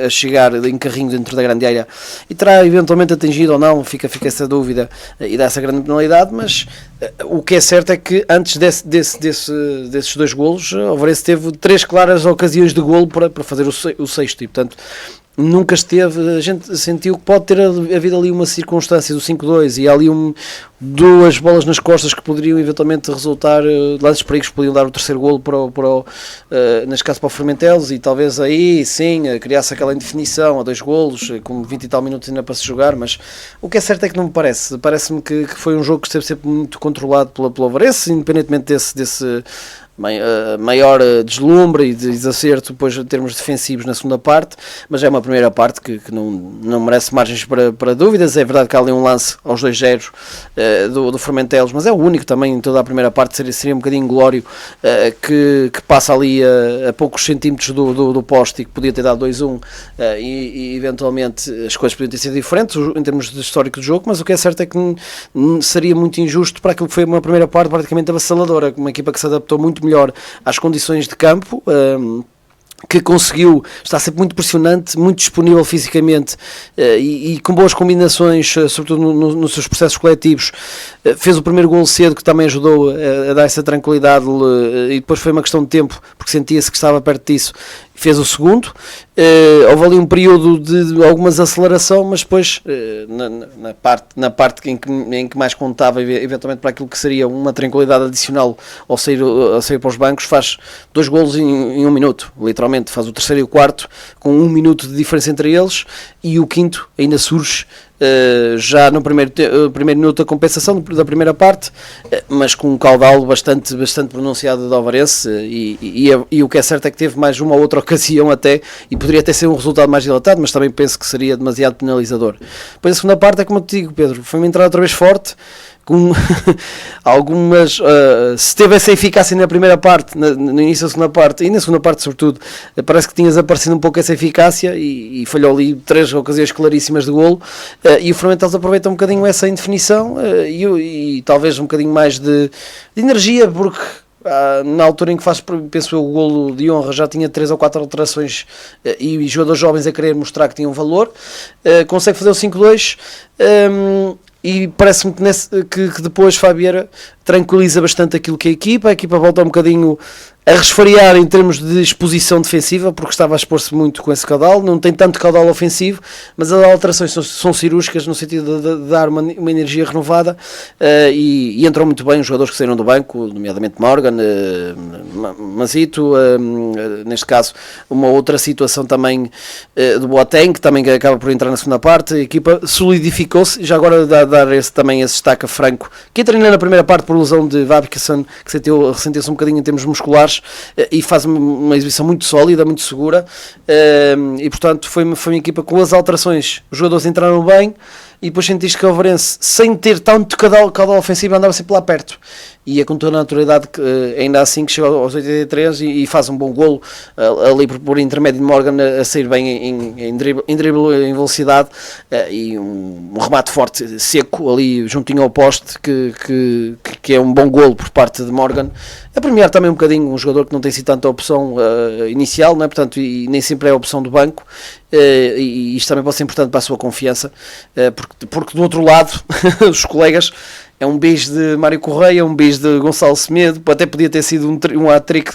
a chegar em carrinho dentro da grande área e terá eventualmente atingido ou não, fica essa dúvida e dá essa grande penalidade, mas o que é certo é que antes desses 2 golos, o Varense teve 3 claras ocasiões de golo para fazer o sexto e portanto nunca esteve, a gente sentiu que pode ter havido ali uma circunstância do 5-2 e há ali 2 bolas nas costas que poderiam eventualmente resultar, lances perigos que podiam dar o terceiro golo neste caso para o Formentelos, e talvez aí sim criasse aquela indefinição a 2 golos com 20 e tal minutos ainda para se jogar, mas o que é certo é que não me parece-me que foi um jogo que esteve sempre muito controlado pelo Varense, independentemente desse maior deslumbre e desacerto depois em termos defensivos na segunda parte, mas é uma primeira parte que não merece margens para dúvidas. É verdade que há ali um lance aos 2-0 do Formentelos, mas é o único também em toda a primeira parte, seria um bocadinho glório, que passa ali a poucos centímetros do poste e que podia ter dado 2-1, e eventualmente as coisas podiam ter sido diferentes em termos de histórico do jogo, mas o que é certo é que seria muito injusto para aquilo que foi uma primeira parte praticamente avassaladora, uma equipa que se adaptou muito melhor às condições de campo, que conseguiu estar sempre muito pressionante, muito disponível fisicamente, e com boas combinações, sobretudo nos seus processos coletivos. Fez o primeiro golo cedo, que também ajudou a dar essa tranquilidade, e depois foi uma questão de tempo, porque sentia-se que estava perto disso. Fez o segundo, houve ali um período de alguma aceleração, mas depois na parte em que mais contava eventualmente para aquilo que seria uma tranquilidade adicional ao sair para os bancos, faz 2 golos em 1 minuto, literalmente, faz o terceiro e o quarto com 1 minuto de diferença entre eles, e o quinto ainda surge já no primeiro minuto da compensação da primeira parte, mas com um caudal bastante pronunciado de Alvarense, e o que é certo é que teve mais uma ou outra ocasião até, e poderia até ser um resultado mais dilatado, mas também penso que seria demasiado penalizador. Depois a segunda parte é como eu te digo, Pedro, foi uma entrada outra vez forte, com algumas, se teve essa eficácia na primeira parte, no início da segunda parte, e na segunda parte sobretudo, parece que tinhas aparecido um pouco essa eficácia, e falhou ali 3 ocasiões claríssimas de golo, e o Formentelos aproveita um bocadinho essa indefinição, e talvez um bocadinho mais de energia, porque na altura em que faz, penso eu, o golo de honra, já tinha 3 ou 4 alterações, e jogadores jovens a querer mostrar que tinham valor, consegue fazer o 5-2, e parece-me que depois Fabieira tranquiliza bastante aquilo que a equipa volta um bocadinho a resfriar em termos de exposição defensiva, porque estava a expor-se muito com esse caudal, não tem tanto caudal ofensivo, mas as alterações são cirúrgicas no sentido de dar uma energia renovada, e entram muito bem os jogadores que saíram do banco, nomeadamente Morgan, Mazito, neste caso uma outra situação também do Boateng, que também acaba por entrar na segunda parte. A equipa solidificou-se, já agora dar também esse destaque a Franco, que entra ainda na primeira parte por lesão de Vabkesson, que ressentiu-se um bocadinho em termos musculares, e faz uma exibição muito sólida, muito segura, e portanto foi uma equipa com as alterações, os jogadores entraram bem, e depois sentiste que o Varense, sem ter tanto caudal ofensivo, andava sempre lá perto, e é com toda a naturalidade que ainda assim que chega aos 83 e faz um bom golo ali por intermédio de Morgan, a sair bem em drible, em velocidade, e um remate forte, seco ali juntinho ao poste, que é um bom golo por parte de Morgan, a premiar também um bocadinho um jogador que não tem sido tanta opção inicial, não é? Portanto, e nem sempre é a opção do banco, e isto também pode ser importante para a sua confiança, porque do outro lado os colegas É um beijo de Mário Correia, um beijo de Gonçalo Semedo, até podia ter sido um hat-trick,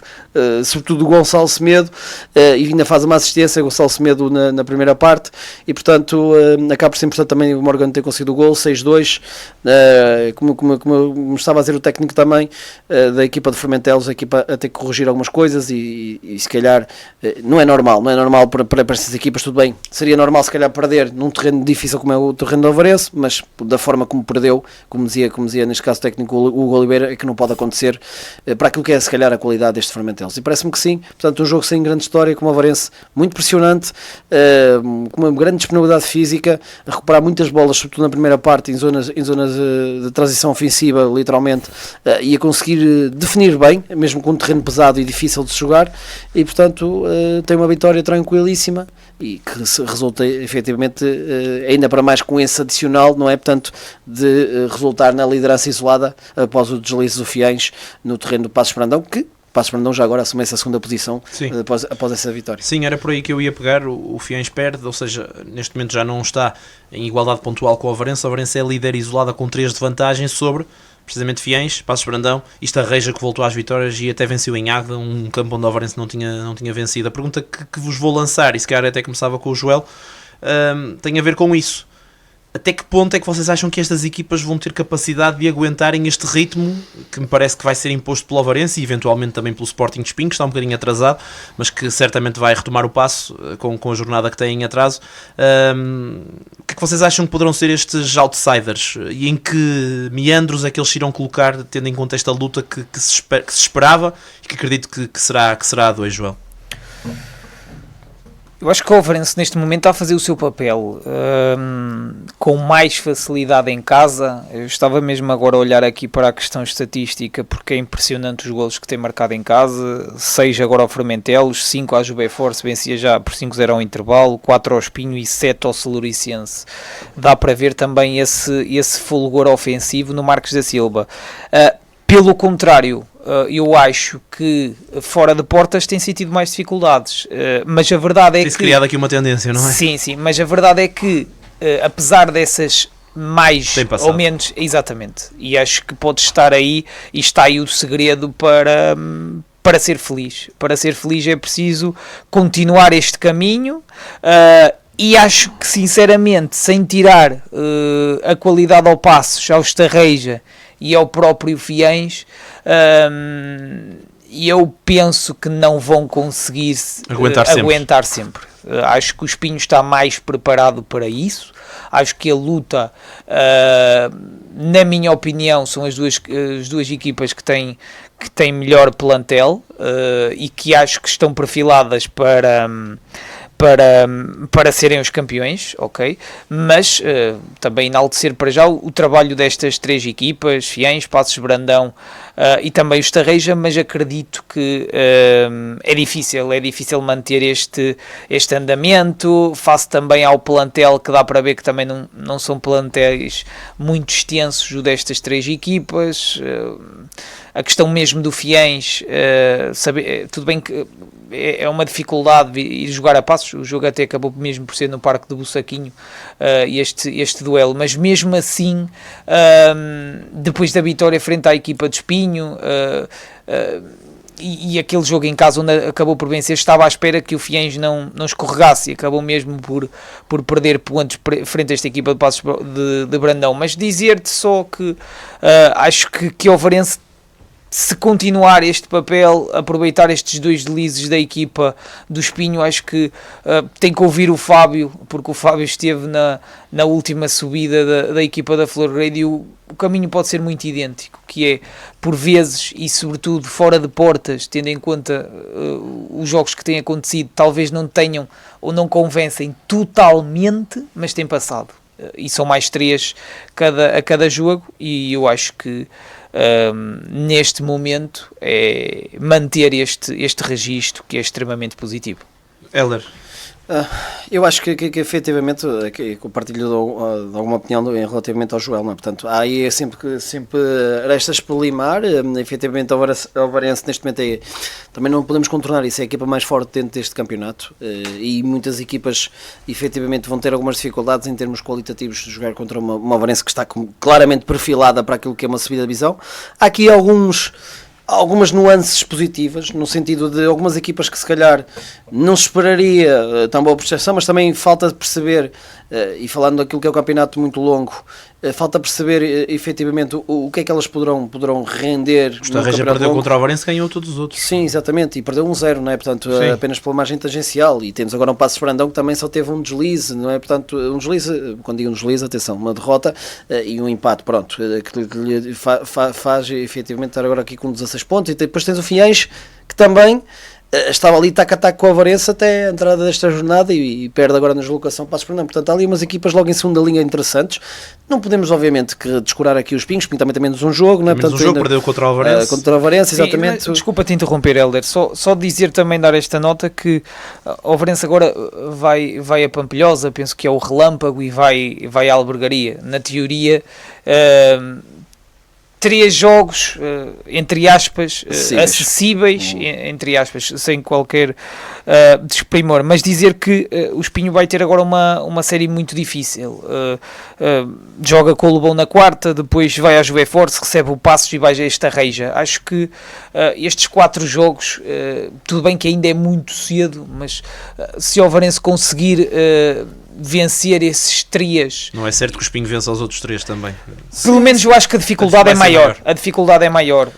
sobretudo do Gonçalo Semedo, e ainda faz uma assistência, Gonçalo Semedo na primeira parte, e portanto acaba por ser importante também o Morgan ter conseguido o gol, 6-2, como estava a dizer o técnico também, da equipa de Formentelos, a equipa a ter que corrigir algumas coisas, e se calhar não é normal para essas equipas, tudo bem, seria normal se calhar perder num terreno difícil como é o terreno do Alvarense, mas da forma como perdeu, como dizia neste caso o técnico Hugo Oliveira, é que não pode acontecer para aquilo que é se calhar a qualidade destes Formentelos, e parece-me que sim. Portanto, um jogo sem grande história, com o Alvarense muito pressionante, com uma grande disponibilidade física, a recuperar muitas bolas, sobretudo na primeira parte, em zonas de transição ofensiva, literalmente, e a conseguir definir bem, mesmo com um terreno pesado e difícil de se jogar, e portanto tem uma vitória tranquilíssima, e que se resulta efetivamente ainda para mais com esse adicional, não é? Portanto, de resultar na liderança isolada após o deslize do Fiães no terreno do Passos Brandão, que Passos Brandão já agora assume essa segunda posição após essa vitória. Sim, era por aí que eu ia pegar. O Fiães perde, ou seja, neste momento já não está em igualdade pontual com o Alvarense. O Alvarense é líder isolada com 3 de vantagem sobre precisamente Fiães, Passos Brandão, isto a Reja que voltou às vitórias e até venceu em Águeda, um campo onde o Alvarense não tinha vencido. A pergunta que vos vou lançar, e se calhar até começava com o Joel, tem a ver com isso. Até que ponto é que vocês acham que estas equipas vão ter capacidade de aguentarem este ritmo que me parece que vai ser imposto pelo Alvarense e eventualmente também pelo Sporting de Espinho, que está um bocadinho atrasado, mas que certamente vai retomar o passo com a jornada que tem em atraso. O que é que vocês acham que poderão ser estes outsiders e em que meandros é que eles se irão colocar, tendo em conta esta luta que se esperava e que acredito que será a 2, Joel? Eu acho que o Alvarense neste momento está a fazer o seu papel com mais facilidade em casa. Eu estava mesmo agora a olhar aqui para a questão estatística, porque é impressionante os golos que tem marcado em casa. 6 agora ao Formentelos, 5 à Jubé Force, vencia já por 5-0 ao intervalo, 4 ao Espinho e 7 ao Saluricense. Dá para ver também esse fulgor ofensivo no Marques da Silva. Pelo contrário, eu acho que fora de portas tem sentido mais dificuldades, mas a verdade é que... Tem-se criado aqui uma tendência, não é? Sim, mas a verdade é que, apesar dessas mais ou menos... Exatamente, e acho que pode estar aí, e está aí o segredo para ser feliz. Para ser feliz é preciso continuar este caminho, e acho que sinceramente, sem tirar a qualidade ao Passos, ao Estarreja e ao próprio Fiães, eu penso que não vão conseguir aguentar sempre. Acho que o Espinho está mais preparado para isso. Acho que a luta, na minha opinião, são as duas equipas que têm melhor plantel, e que acho que estão perfiladas para serem os campeões, ok? Mas também enaltecer para já o trabalho destas 3 equipas, Fiães, Passos Brandão e também o Estarreja, mas acredito que é difícil manter este andamento, face também ao plantel, que dá para ver que também não são plantéis muito extensos o destas 3 equipas. A questão mesmo do Fiães, tudo bem que é uma dificuldade ir jogar a Passos, o jogo até acabou mesmo por ser no Parque do Bussaquinho, este duelo, mas mesmo assim, depois da vitória frente à equipa de Espinho, e aquele jogo em casa onde acabou por vencer, estava à espera que o Fiães não escorregasse, e acabou mesmo por perder pontos frente a esta equipa de Passos de Brandão. Mas dizer-te só que acho que o Alvarense, se continuar este papel, aproveitar estes 2 deslizes da equipa do Espinho, acho que tem que ouvir o Fábio, porque o Fábio esteve na última subida da equipa da Flor Grade, e o caminho pode ser muito idêntico, que é, por vezes, e sobretudo fora de portas, tendo em conta os jogos que têm acontecido, talvez não tenham ou não convencem totalmente, mas têm passado. E são mais 3 a cada jogo, e eu acho que neste momento é manter este registro, que é extremamente positivo. Heller. Eu acho que efetivamente que compartilho de alguma opinião relativamente ao Joel, não é? Portanto, há aí sempre arestas por limar. Efetivamente, o Ovarense neste momento também não podemos contornar isso, é a equipa mais forte dentro deste campeonato, e muitas equipas efetivamente vão ter algumas dificuldades em termos qualitativos de jogar contra uma Ovarense que está claramente perfilada para aquilo que é uma subida de divisão. Há aqui algumas nuances positivas, no sentido de algumas equipas que se calhar não se esperaria tão boa prestação, mas também falta de perceber, e falando daquilo que é o campeonato muito longo, falta perceber efetivamente o que é que elas poderão render. O Estarreja perdeu contra o Alvarense, ganhou todos os outros. Sim, exatamente, e perdeu 1-0, não é? Portanto, apenas pela margem tangencial, e temos agora um Paços de Brandão que também só teve um deslize, não é? Portanto, um deslize, quando digo um deslize, atenção, uma derrota e um empate, pronto, que lhe faz efetivamente estar agora aqui com 16 pontos, e depois tens o Fiães, que também estava ali tac a tac com o Avarense até a entrada desta jornada e perde agora na deslocação para Fernando. Portanto, há ali umas equipas logo em segunda linha interessantes. Não podemos, obviamente, que descurar aqui os Pinhos, porque também tem menos um jogo, não é? Portanto, um jogo, perdeu contra o Avarense. Contra o Avarense, exatamente. Sim, desculpa te interromper, Helder, só dizer também, dar esta nota, que o Avarense agora vai a Pampilhosa, penso que é o Relâmpago, e vai à Albergaria. Na teoria, 3 jogos, entre aspas, acessíveis, entre aspas, sem qualquer desprimor, mas dizer que o Espinho vai ter agora uma série muito difícil. Joga com o Lobão na quarta, depois vai à Juve Force, recebe o Passos e vai a Estarreja. Acho que estes 4 jogos, tudo bem que ainda é muito cedo, mas se o Ovarense conseguir vencer esses 3... Não é certo que o Espinho vença os outros 3 também. Pelo menos eu acho que a dificuldade é maior. A dificuldade é maior.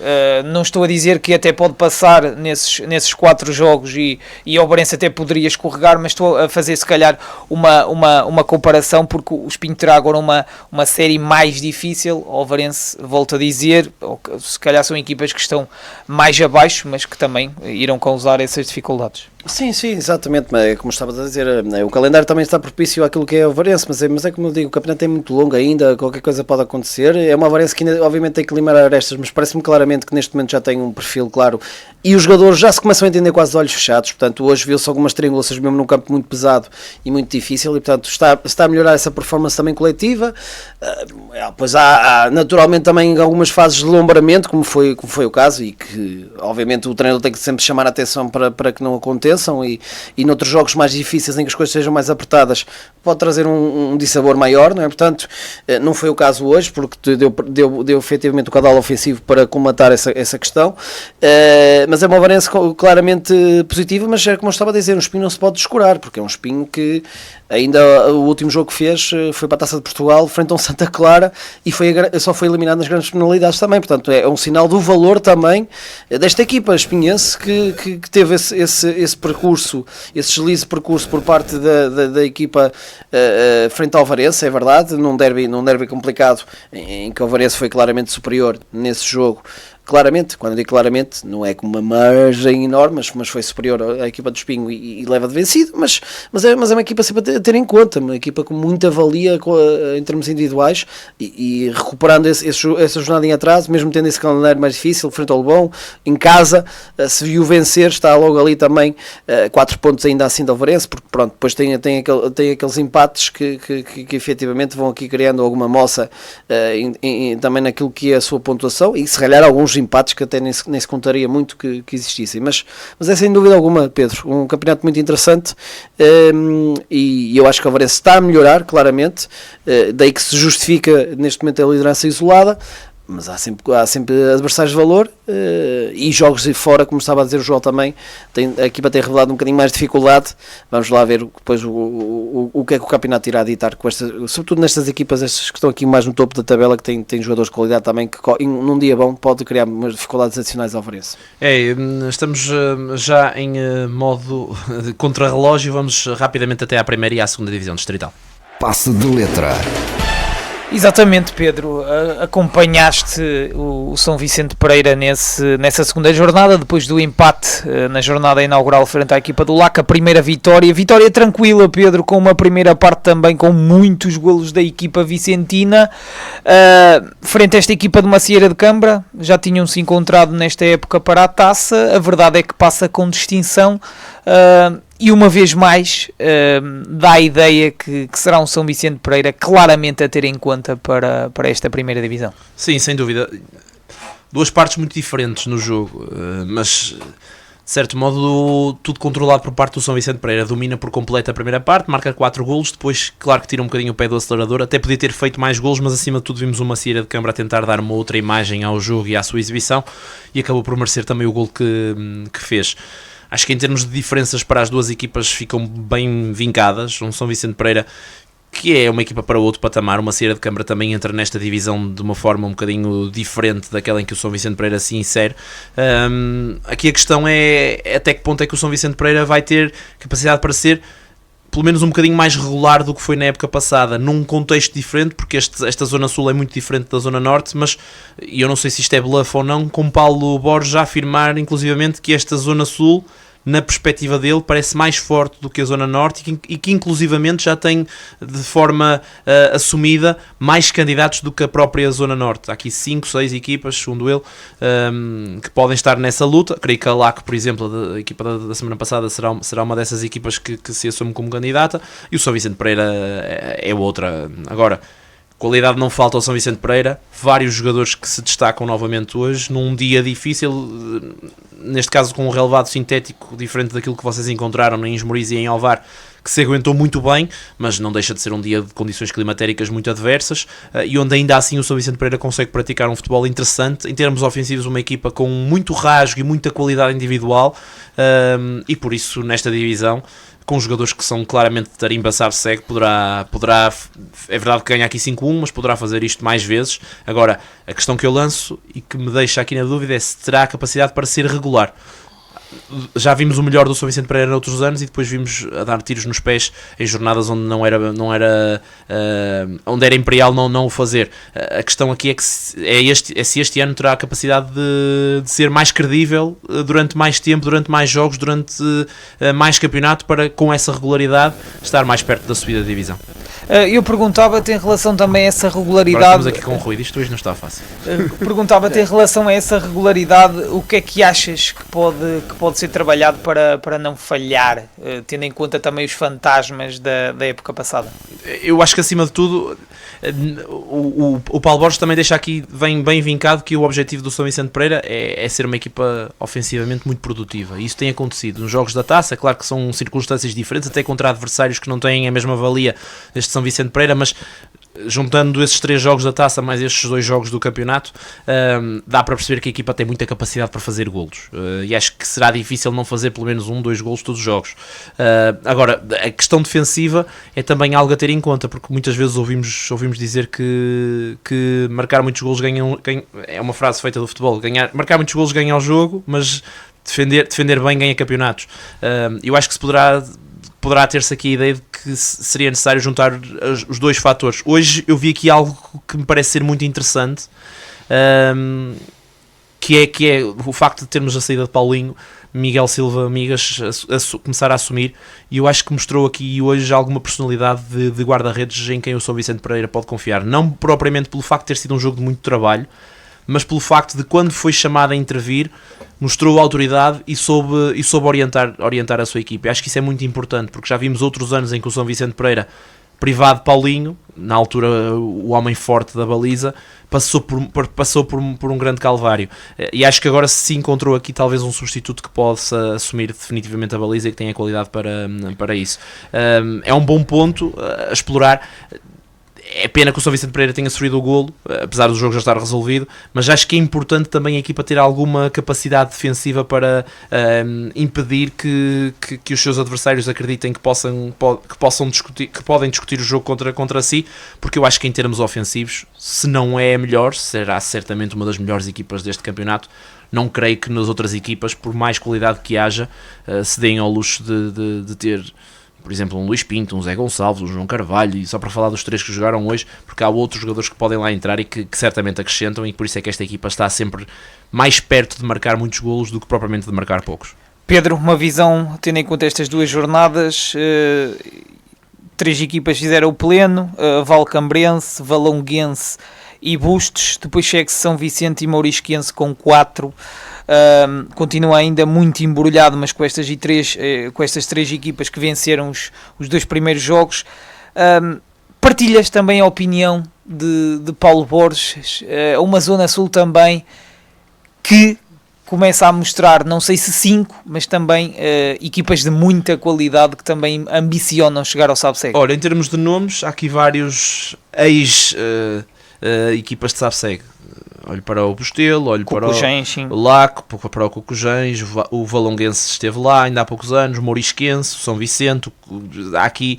Não estou a dizer que até pode passar nesses 4 jogos e o Ovarense até poderia escorregar, mas estou a fazer se calhar uma comparação, porque o Espinho terá agora uma série mais difícil. O Ovarense, volto a dizer, se calhar são equipas que estão mais abaixo, mas que também irão causar essas dificuldades. Sim, exatamente, mas como estava a dizer, o calendário também está propício àquilo que é o Avarense, mas é como eu digo, o campeonato é muito longo ainda, qualquer coisa pode acontecer. É uma Avarense que ainda, obviamente, tem que limar arestas, mas parece-me claramente que neste momento já tem um perfil claro e os jogadores já se começam a entender quase de olhos fechados. Portanto, hoje viu-se algumas triangulações mesmo num campo muito pesado e muito difícil, e portanto está a melhorar essa performance também coletiva. Pois há naturalmente também algumas fases de deslumbramento, como foi o caso, e que obviamente o treinador tem que sempre chamar a atenção para que não aconteçam, e noutros jogos mais difíceis em que as coisas sejam mais apertadas pode trazer um dissabor maior, não é? Portanto, não foi o caso hoje, porque deu efetivamente o caudal ofensivo para comatar essa questão, mas é uma Ovarense claramente positiva, mas é como eu estava a dizer, um Espinho não se pode descurar, porque é um Espinho que ainda o último jogo que fez foi para a Taça de Portugal frente a um Santa Clara e só foi eliminado nas grandes penalidades também. Portanto, é um sinal do valor também desta equipa espinhense que teve esse percurso, esse deslize percurso por parte da equipa frente ao Ovarense, é verdade, num derby complicado em que o Ovarense foi claramente superior nesse jogo. Claramente, quando eu digo claramente, não é com uma margem enorme, mas foi superior à equipa do Espinho e leva de vencido, mas é uma equipa sempre a ter em conta, uma equipa com muita valia em termos individuais, e recuperando essa jornada em atraso, mesmo tendo esse calendário mais difícil, frente ao Lobão, em casa, se viu vencer, está logo ali também 4 pontos ainda assim do Ovarense, porque pronto, depois tem aqueles empates que efetivamente vão aqui criando alguma moça também naquilo que é a sua pontuação, e se calhar alguns empates que até nem se contaria muito que existissem, mas é sem dúvida alguma, Pedro, um campeonato muito interessante, e eu acho que o Ovarense está a melhorar claramente, daí que se justifica neste momento a liderança isolada, mas há sempre adversários de valor, e jogos de fora, como estava a dizer o João também, a equipa tem revelado um bocadinho mais de dificuldade. Vamos lá ver depois o que é que o campeonato irá ditar, sobretudo nestas equipas estas que estão aqui mais no topo da tabela, que têm jogadores de qualidade também, que num dia bom pode criar umas dificuldades adicionais ao Ovarense. Estamos já em modo de contrarrelógio, vamos rapidamente até à primeira e à segunda divisão distrital. Passe de letra. Exatamente, Pedro, acompanhaste o São Vicente Pereira nessa segunda jornada, depois do empate na jornada inaugural frente à equipa do LAC, a primeira vitória tranquila, Pedro, com uma primeira parte também com muitos golos da equipa vicentina, frente a esta equipa de Macieira de Câmara. Já tinham-se encontrado nesta época para a taça, a verdade é que passa com distinção, E uma vez mais dá a ideia que será um São Vicente Pereira claramente a ter em conta para esta primeira divisão. Sim, sem dúvida. Duas partes muito diferentes no jogo, mas de certo modo tudo controlado por parte do São Vicente Pereira. Domina por completo a primeira parte, marca 4 golos, depois claro que tira um bocadinho o pé do acelerador, até podia ter feito mais golos, mas acima de tudo vimos uma Cieira de Câmara a tentar dar uma outra imagem ao jogo e à sua exibição, e acabou por merecer também o golo que fez. Acho que em termos de diferenças para as duas equipas ficam bem vincadas. Um São Vicente Pereira que é uma equipa para outro patamar, uma Cieira de Câmara também entra nesta divisão de uma forma um bocadinho diferente daquela em que o São Vicente Pereira se insere. Aqui a questão é até que ponto é que o São Vicente Pereira vai ter capacidade para ser pelo menos um bocadinho mais regular do que foi na época passada, num contexto diferente, porque esta Zona Sul é muito diferente da Zona Norte, mas eu não sei se isto é bluff ou não, com Paulo Borges já afirmar inclusivamente que esta Zona Sul, na perspectiva dele, parece mais forte do que a Zona Norte e que inclusivamente já tem de forma assumida mais candidatos do que a própria Zona Norte. Há aqui 5, 6 equipas, segundo ele, que podem estar nessa luta. Creio que a LAC, por exemplo, a equipa da semana passada, será uma dessas equipas que se assume como candidata, e o São Vicente Pereira é outra. Agora, qualidade não falta ao São Vicente Pereira, vários jogadores que se destacam novamente hoje, num dia difícil, neste caso com um relevado sintético diferente daquilo que vocês encontraram em Esmoriz e em Alvar, que se aguentou muito bem, mas não deixa de ser um dia de condições climatéricas muito adversas, e onde ainda assim o São Vicente Pereira consegue praticar um futebol interessante, em termos ofensivos uma equipa com muito rasgo e muita qualidade individual, e por isso nesta divisão, com jogadores que são claramente de tarimba sabe-segue, poderá, é verdade que ganha aqui 5-1, mas poderá fazer isto mais vezes. Agora, a questão que eu lanço e que me deixa aqui na dúvida é se terá a capacidade para ser regular. Já vimos o melhor do São Vicente Pereira noutros anos e depois vimos a dar tiros nos pés em jornadas onde onde era imperial não o fazer. A questão aqui é que se este ano terá a capacidade de ser mais credível durante mais tempo, durante mais jogos, durante mais campeonato, para com essa regularidade estar mais perto da subida da divisão. Eu perguntava-te em relação também a essa regularidade. Agora estamos aqui com o ruído, isto hoje não está fácil. Perguntava-te em relação a essa regularidade, o que é que achas que pode ser trabalhado para não falhar, tendo em conta também os fantasmas da época passada? Eu acho que acima de tudo o Paulo Borges também deixa aqui bem vincado que o objetivo do São Vicente Pereira é ser uma equipa ofensivamente muito produtiva, e isso tem acontecido nos jogos da taça. Claro que são circunstâncias diferentes, até contra adversários que não têm a mesma valia deste São Vicente Pereira, mas juntando esses 3 jogos da taça mais estes 2 jogos do campeonato, dá para perceber que a equipa tem muita capacidade para fazer golos, e acho que será difícil não fazer pelo menos 1-2 golos todos os jogos. Agora, a questão defensiva é também algo a ter em conta, porque muitas vezes ouvimos dizer que marcar muitos golos é uma frase feita do futebol, marcar muitos golos ganha o jogo, mas defender bem ganha campeonatos. Eu acho que poderá ter-se aqui a ideia de que seria necessário juntar os 2 fatores. Hoje eu vi aqui algo que me parece ser muito interessante, que é o facto de termos a saída de Paulinho, Miguel Silva Migas a começar a assumir, e eu acho que mostrou aqui hoje alguma personalidade de guarda-redes em quem o São Vicente Pereira pode confiar, não propriamente pelo facto de ter sido um jogo de muito trabalho, mas pelo facto de, quando foi chamado a intervir, mostrou autoridade e soube orientar a sua equipe. Acho que isso é muito importante, porque já vimos outros anos em que o São Vicente Pereira, privado de Paulinho, na altura o homem forte da baliza, passou por um grande calvário, e acho que agora se encontrou aqui talvez um substituto que possa assumir definitivamente a baliza e que tenha qualidade para isso. É um bom ponto a explorar. É pena que o São Vicente Pereira tenha sofrido o golo, apesar do jogo já estar resolvido, mas acho que é importante também a equipa ter alguma capacidade defensiva para impedir que os seus adversários acreditem que podem discutir o jogo contra si, porque eu acho que em termos ofensivos, se não é a melhor, será certamente uma das melhores equipas deste campeonato. Não creio que nas outras equipas, por mais qualidade que haja, se deem ao luxo de ter, por exemplo, um Luís Pinto, um Zé Gonçalves, um João Carvalho, e só para falar dos 3 que jogaram hoje, porque há outros jogadores que podem lá entrar e que certamente acrescentam, e por isso é que esta equipa está sempre mais perto de marcar muitos golos do que propriamente de marcar poucos. Pedro, uma visão, tendo em conta estas 2 jornadas, 3 equipas fizeram o pleno, Valcambrense, Valonguense e Bustos, depois segue São Vicente e Mourisquense com 4. Continua ainda muito embrulhado, mas com estas três equipas que venceram os 2 primeiros jogos. Partilhas também a opinião de Paulo Borges, uma zona sul também que começa a mostrar, não sei se 5, mas também equipas de muita qualidade que também ambicionam chegar ao SABSEG. Olha, em termos de nomes, há aqui vários ex-equipas de SABSEG. Olho para o Bostelo, olho para o Laco, para o Cocujens, o Valonguense esteve lá ainda há poucos anos, o Mourisquense, o São Vicente, há aqui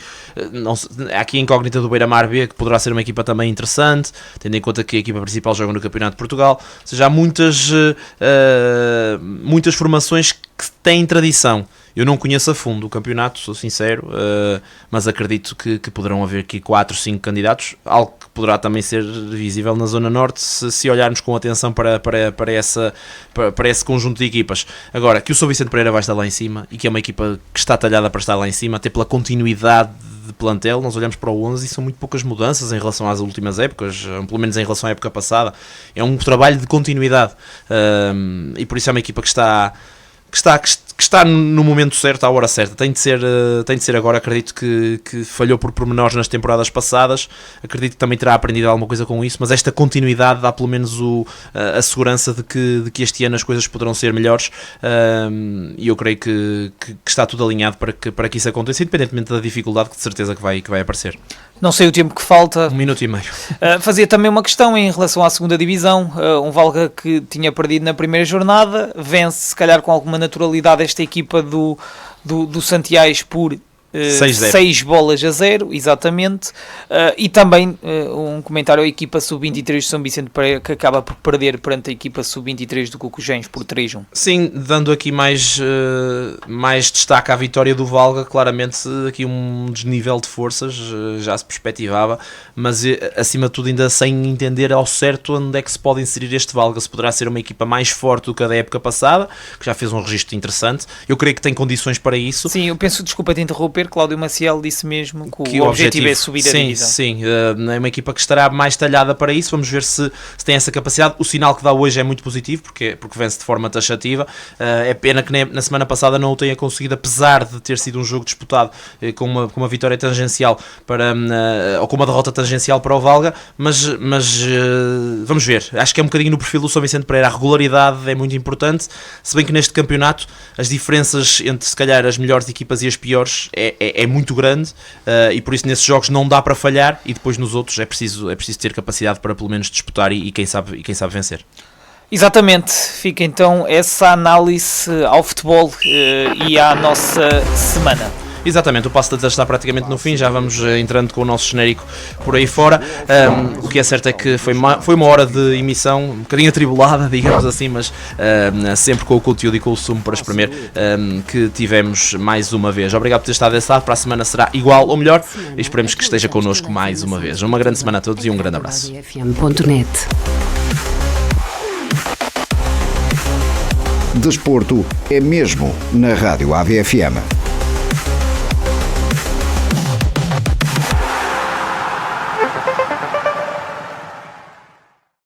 a incógnita do Beira-Mar B, que poderá ser uma equipa também interessante, tendo em conta que a equipa principal joga no Campeonato de Portugal. Ou seja, há muitas formações que têm tradição. Eu não conheço a fundo o campeonato, sou sincero, mas acredito que poderão haver aqui 4, 5 candidatos, algo que poderá também ser visível na Zona Norte se olharmos com atenção para esse conjunto de equipas. Agora, que o São Vicente Pereira vai estar lá em cima e que é uma equipa que está talhada para estar lá em cima, até pela continuidade de plantel, nós olhamos para o 11 e são muito poucas mudanças em relação às últimas épocas, pelo menos em relação à época passada. É um trabalho de continuidade e por isso é uma equipa que está no momento certo, à hora certa. Tem de ser agora. Acredito que falhou por pormenores nas temporadas passadas, acredito que também terá aprendido alguma coisa com isso, mas esta continuidade dá pelo menos a segurança de que este ano as coisas poderão ser melhores, e eu creio que está tudo alinhado para que isso aconteça, independentemente da dificuldade que de certeza que vai aparecer. Não sei o tempo que falta. 1 minuto e meio. Fazia também uma questão em relação à segunda divisão. Um Valga que tinha perdido na primeira jornada, vence se calhar com alguma naturalidade esta equipa do Santiais por 6-0, exatamente. E também um comentário à equipa sub-23 de São Vicente Pereira, que acaba por perder perante a equipa sub-23 do Cocujens por 3-1. Sim, dando aqui mais destaque à vitória do Valga, claramente aqui um desnível de forças, já se perspectivava, mas acima de tudo ainda sem entender ao certo onde é que se pode inserir este Valga, se poderá ser uma equipa mais forte do que a da época passada, que já fez um registro interessante. Eu creio que tem condições para isso. Sim, eu penso, desculpa te interromper, Cláudio Maciel disse mesmo que o objetivo é subir a divisão. Sim, é uma equipa que estará mais talhada para isso. Vamos ver se tem essa capacidade. O sinal que dá hoje é muito positivo, porque vence de forma taxativa. É pena que na semana passada não o tenha conseguido, apesar de ter sido um jogo disputado com uma vitória tangencial ou com uma derrota tangencial para o Valga, mas vamos ver. Acho que é um bocadinho no perfil do São Vicente Pereira. A regularidade é muito importante, se bem que neste campeonato as diferenças entre se calhar as melhores equipas e as piores é muito grande, e por isso nesses jogos não dá para falhar, e depois nos outros é preciso ter capacidade para pelo menos disputar e quem sabe vencer. Exatamente, fica então essa análise ao futebol e à nossa semana. Exatamente, o Passo da está praticamente no fim, já vamos entrando com o nosso genérico por aí fora. O que é certo é que foi uma hora de emissão um bocadinho atribulada, digamos assim, mas sempre com o conteúdo e com o sumo para espremer que tivemos mais uma vez. Obrigado por ter estado desse lado, para a semana será igual ou melhor, e esperemos que esteja connosco mais uma vez. Uma grande semana a todos e um grande abraço. Desporto é mesmo na Rádio AVFM.